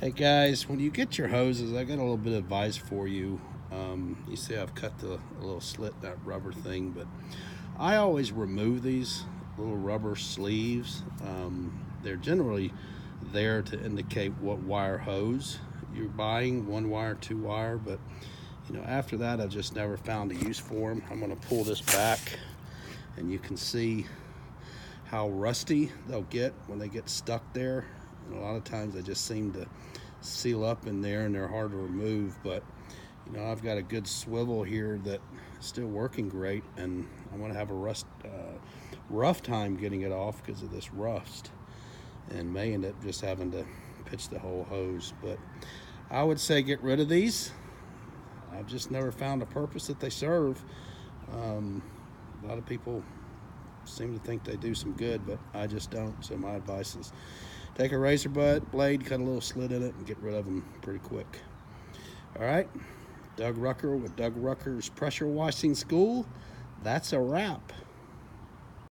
Hey guys, when you get your hoses, I got a little bit of advice for you. You see I've cut a little slit, that rubber thing, but I always remove these little rubber sleeves. They're generally there to indicate what wire hose you're buying, 1 wire, 2 wire, but after that I just never found a use for them. I'm gonna pull this back and you can see how rusty they'll get when they get stuck there. And a lot of times they just seem to seal up in there and they're hard to remove, but I've got a good swivel here that's still working great, and I'm going to have a rough time getting it off because of this rust, and may end up just having to pitch the whole hose. But I would say get rid of these. I've just never found a purpose that they serve. A lot of people seem to think they do some good, but I just don't. So my advice is take a razor blade, cut a little slit in it, and get rid of them pretty quick. All right, Doug Rucker with Doug Rucker's Pressure Washing School. That's a wrap.